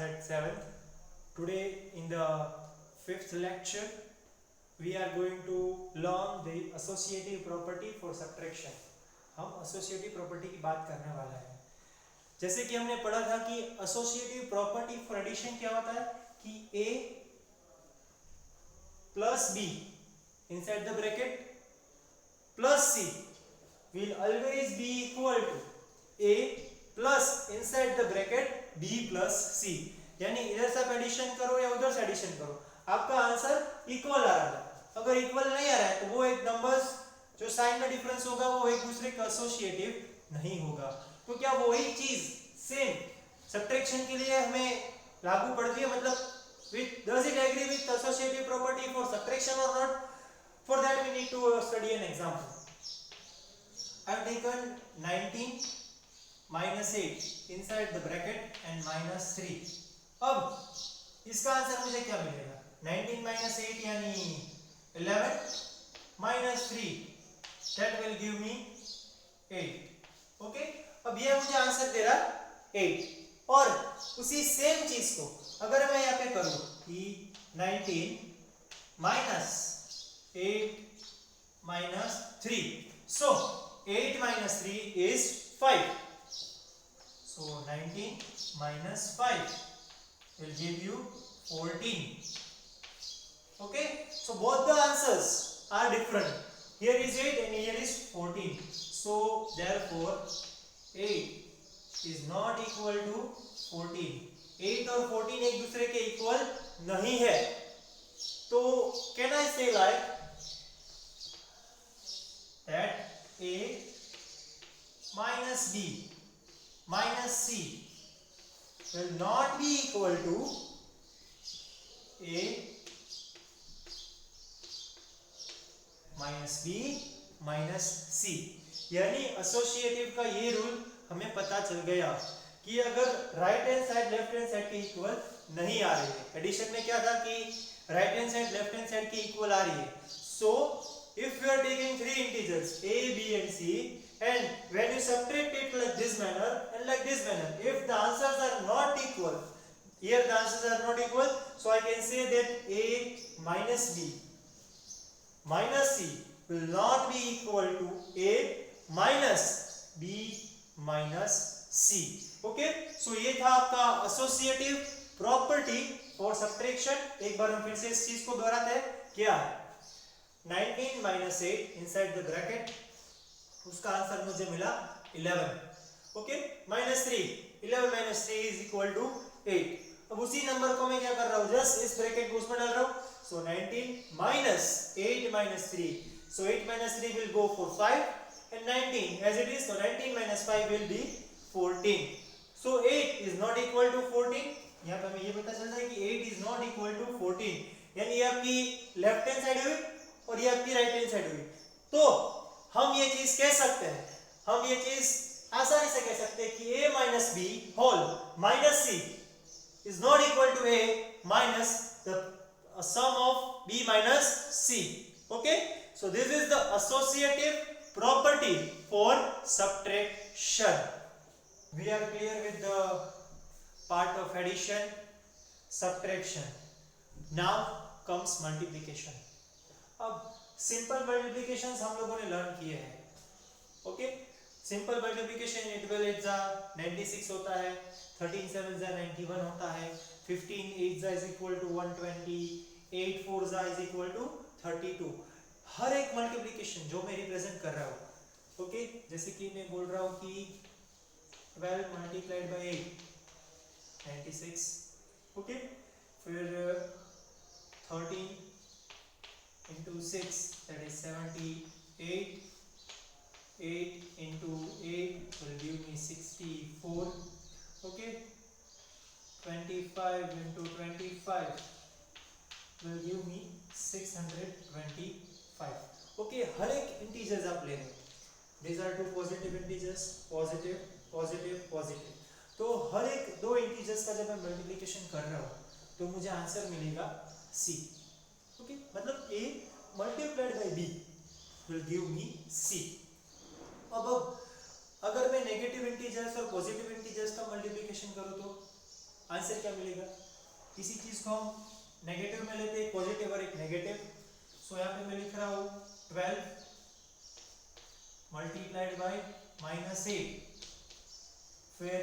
at 7th. Today in the 5th lecture we are going to learn the associative property for subtraction. हम associative property की बात करने वाला है. जैसे कि हमने पढ़ा था कि associative property for addition क्या होता है कि a plus b inside the bracket plus c will always be equal to a plus inside the bracket b plus c. यानी इधर से आप एडिशन करो या उधर से एडिशन करो, आपका आंसर इक्वल आ रहा है. अगर इक्वल नहीं आ रहा है तो वो एक नंबर्स जो साइन में डिफरेंस होगा वो एक दूसरे का एसोसिएटिव नहीं होगा. तो क्या वही चीज सेम सब्ट्रैक्शन के लिए हमें लागू पड़ती है, मतलब does it agree with associative property for subtraction or not? For that we need to study an example. I have taken 19 minus 8 inside the bracket and minus 3. अब इसका आंसर मुझे क्या मिलेगा? 19 minus 8 यानी 11 minus 3 that will give me 8. Okay, अब ये मुझे answer दे रहा 8. और उसी सेम चीज को अगर मैं यहाँ पे करूं कि 19 minus 8 minus 3, so 8 minus 3 is 5. So 19 minus 5 will give you 14. Okay, so both the answers are different. Here is 8 and here is 14. So therefore 8 is not equal to 14. 8 और 14 एक दूसरे के इक्वल नहीं है. तो can I say like that a minus b minus c will not be equal to a minus b minus c. यानी associative का ये रूल हमें पता चल गया कि अगर right hand side left hand side के इक्वल नहीं आ रही है, एडिशन में क्या था कि right hand side left hand side के इक्वल आ रही है. So if you are taking three integers a b and c and when you subtract it like this manner and like this manner, if the answers are not equal, here the answers are not equal, so I can say that a minus b minus c will not be equal to a minus b minus c. Okay, so ये था आपका associative property for subtraction. एक बार हम फिर से इस चीज को दोहराते हैं. क्या है 19 minus 8 inside the bracket, उसका आंसर मुझे मिला 11. Okay, minus 3, 11 minus 3 is equal to 8. अब उसी नंबर को मैं क्या कर रहा हूँ, जस्ट इस ब्रैकेट को उसमें डाल रहा हूँ. सो 19 minus 8 minus 3, so 8 minus 3 will go for 5 and 19 as it is, so 19 minus 5 will be 14. So 8 is not equal to 14. यहाँ पे हमें ये पता चल रहा है कि 8 is not equal to 14. यानी ये आपकी लेफ्ट हैंड साइड हुई और ये आपकी राइट हैंड साइड हुई. तो हम ये चीज कह सकते हैं, हम ये चीज आसानी से कह सकते हैं कि a minus b whole minus c is not equal to a minus the sum of b minus c. Okay, so this is the associative property for subtraction. We are clear with the part of addition, subtraction. Now comes multiplication. अब simple multiplications हम लोगों ने learn किए हैं. Okay, simple multiplication 8 12 8 जा 96 होता है, 13 7 जा 91 होता है, 15 8 जा इज इक्वल टू 120, 8 4 जा इज इक्वल टू 32. हर एक मल्टीप्लिकेशन जो मैं रिप्रेजेंट कर रहा हूँ, ओके, जैसे कि मैं बोल रहा हूँ कि 12 मल्टीप्लाइड बाय 8 96. ओके, फिर 13 into 6 that is 78. 8 into 8 will give me 64. Okay, 25 into 25 will give me 625. Okay, हर एक इंटीजर्स आप ले रहे हो. These are two positive integers, positive positive positive. तो हर एक दो इंटीजर्स का जब मैं मल्टीप्लिकेशन कर रहा हूँ तो मुझे आंसर मिलेगा c. ओके, मतलब a multiplied by b will give me c. अब अगर मैं नेगेटिव इंटीजर्स और पॉजिटिव इंटीजर्स का मल्टीप्लिकेशन करूँ तो आंसर क्या मिलेगा? किसी चीज को हम नेगेटिव में लेते हैं, पॉजिटिव और एक नेगेटिव, सो यहाँ पे मैं लिख रहा हूँ 12 मल्टीप्लाइड बाय -8, फिर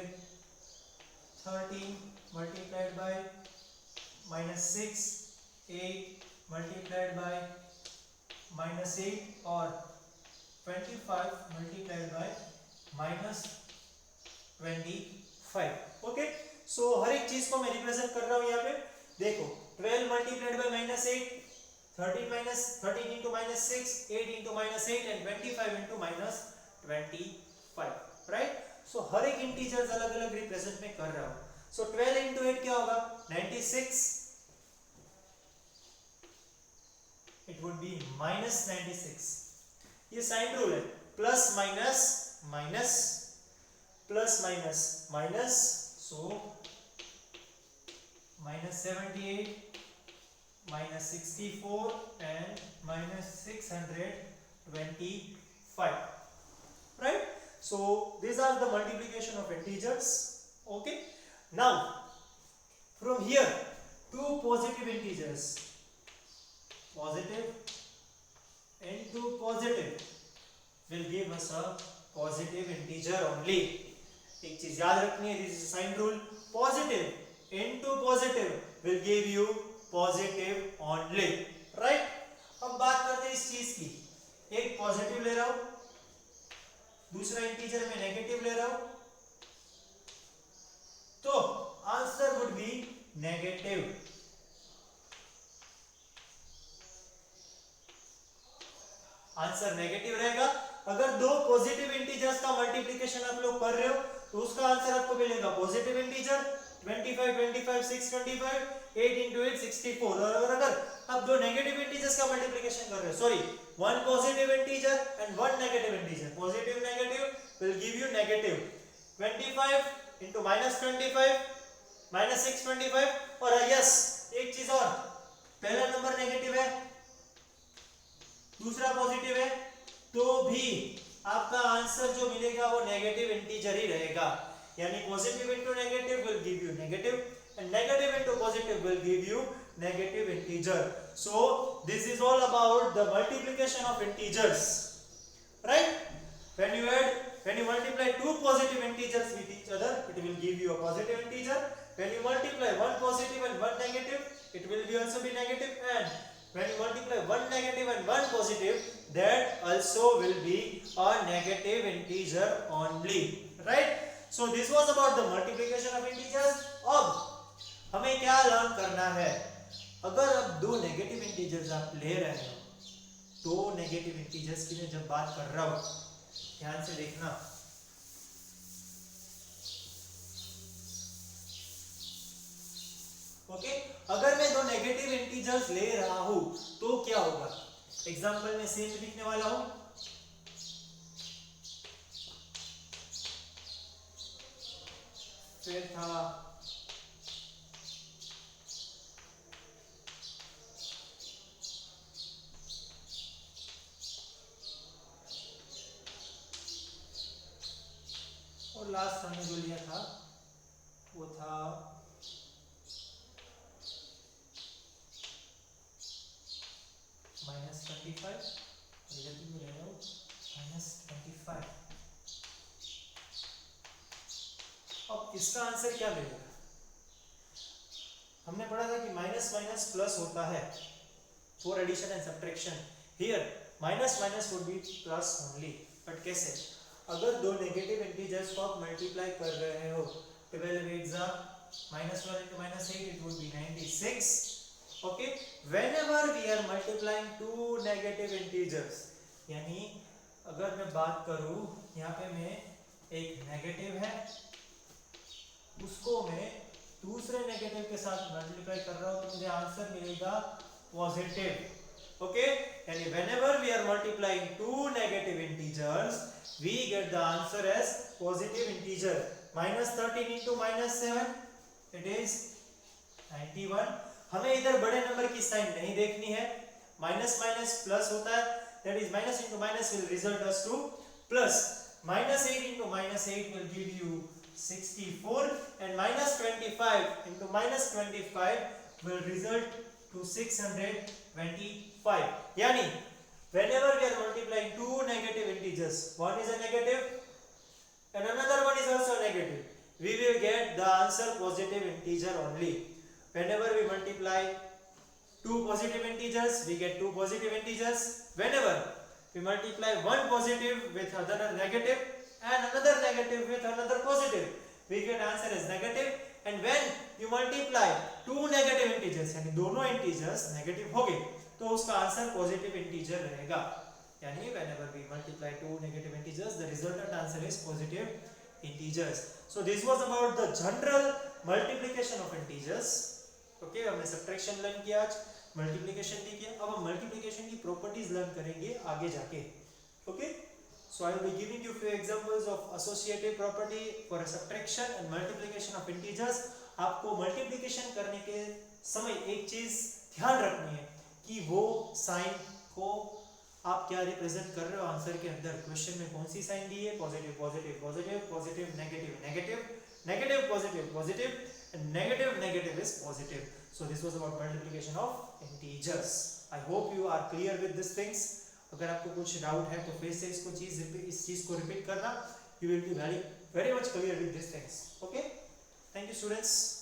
13 मल्टीप्लाइड बाय -6, 8 मल्टीप्लाइड बाय -8 और 25 मल्टीप्लाइड बाय -25. ओके, सो हर एक चीज को मैं रिप्रेजेंट कर रहा हूं यहाँ पे. देखो 12 multiplied by -8, 13 into -6, 8 into -8 and 25 into -25. Right? सो हर एक इंटीजर्स अलग अलग रिप्रेजेंट में कर रहा हूं. सो 12 into 8 क्या होगा? 96. It would be -96. ये साइन रूल है, plus minus minus plus minus minus, so -78 -64 and -625. Right? So these are the multiplication of integers. Okay, now from here two positive integers, positive into positive will give us a positive integer only. एक चीज याद रखनी है, this is sign rule. Positive into positive will give you positive only. Right? अब बात करते हैं इस चीज की. एक पॉजिटिव ले रहा हूं, दूसरा इंटीजर में नेगेटिव ले रहा हूं, तो answer would be negative. Answer negative रहेगा. अगर दो पॉजिटिव इंटीजर्स का मल्टीप्लिकेशन आप लोग कर रहे हो तो उसका आंसर आपको मिलेगा पॉजिटिव इंटीजर 25 25 6 25, 8 into 8 64. और अगर आप दो नेगेटिव इंटीजर्स का मल्टीप्लिकेशन कर रहे हो, sorry, one positive integer and one negative integer, positive negative will give you negative. 25 into -25 -625. और यस, एक चीज और, पहला नंबर नेगेटिव है, दूसरा पॉजिटिव है, तो भी आपका आंसर जो मिलेगा वो नेगेटिव इंटीजर ही रहेगा. यानी positive into negative will give you negative and negative into positive will give you negative integer. So this is all about the multiplication of integers. Right? when you multiply two positive integers with each other, it will give you a positive integer. When you multiply one positive and one negative, it will be also be negative. And when you multiply one negative and one positive, that also will be a negative integer only. Right? So this was about the multiplication of integers. अब हमें क्या learn करना है? अगर अब दो negative integers आप ले रहे हो, दो नेगेटिव इंटीजर्स की मैं जब बात कर रहा हूं, ध्यान से देखना. ओके, अगर मैं दो नेगेटिव इंटीजर्स ले रहा हूं तो क्या होगा? एग्जांपल में सेम लिखने वाला हूं. फिर था और लास्ट हमने जो लिया था वो था -25. रिलेटिव में ले रहा हूं -25. अब इसका आंसर क्या मिलेगा? हमने पढ़ा था कि माइनस माइनस प्लस होता है for addition and subtraction. Here minus minus would be plus only. But कैसे? अगर दो नेगेटिव इंटीजर्स को आप मल्टीप्लाई कर रहे हो, 12 8 -1 into -8, it would be 96. Okay, whenever we are multiplying two negative integers, यानी अगर मैं बात करूं, यहाँ पे मैं एक नेगेटिव है, उसको मैं दूसरे नेगेटिव के साथ मल्टीप्लाई कर रहा हूं, तो मुझे आंसर मिलेगा पॉजिटिव. ओके, यानी whenever we are multiplying two negative integers, we get the answer as positive integer. -13 into -7, it is 91. हमें इधर बड़े नंबर की साइन नहीं देखनी है. माइनस माइनस प्लस होता है, that is minus into minus will result us to plus. -8 into -8 will give you 64 and minus 25 into minus 25 will result to 625. Yani whenever we are multiplying two negative integers, one is a negative and another one is also negative, we will get the answer positive integer only. Whenever we multiply two positive integers, we get two positive integers. Whenever we multiply one positive with another negative and another negative with another positive, we get answer as negative. And when you multiply two negative integers, यानी दोनों integers negative हो गए, तो उसका answer positive integer रहेगा. यानी whenever we multiply two negative integers, the resultant answer is positive integers. So this was about the general multiplication of integers. Okay, हमने subtraction learn किया आज, multiplication भी किया. अब हम multiplication की properties learn करेंगे आगे जाके. Okay, so I will be giving you few examples of associative property for a subtraction and multiplication of integers. आपको multiplication करने के समय एक चीज ध्यान रखनी है कि वो साइन को आप क्या रिप्रेजेंट कर रहे हो आंसर के अंदर. क्वेश्चन में कौन सी साइन दी है? Positive positive positive positive negative negative negative positive positive and negative is positive. So this was about multiplication of integers. I hope you are clear with these things. अगर आपको कुछ doubt है तो फिर से इस चीज को रिपीट करना. You will be very much clear with these things. Okay, thank you students.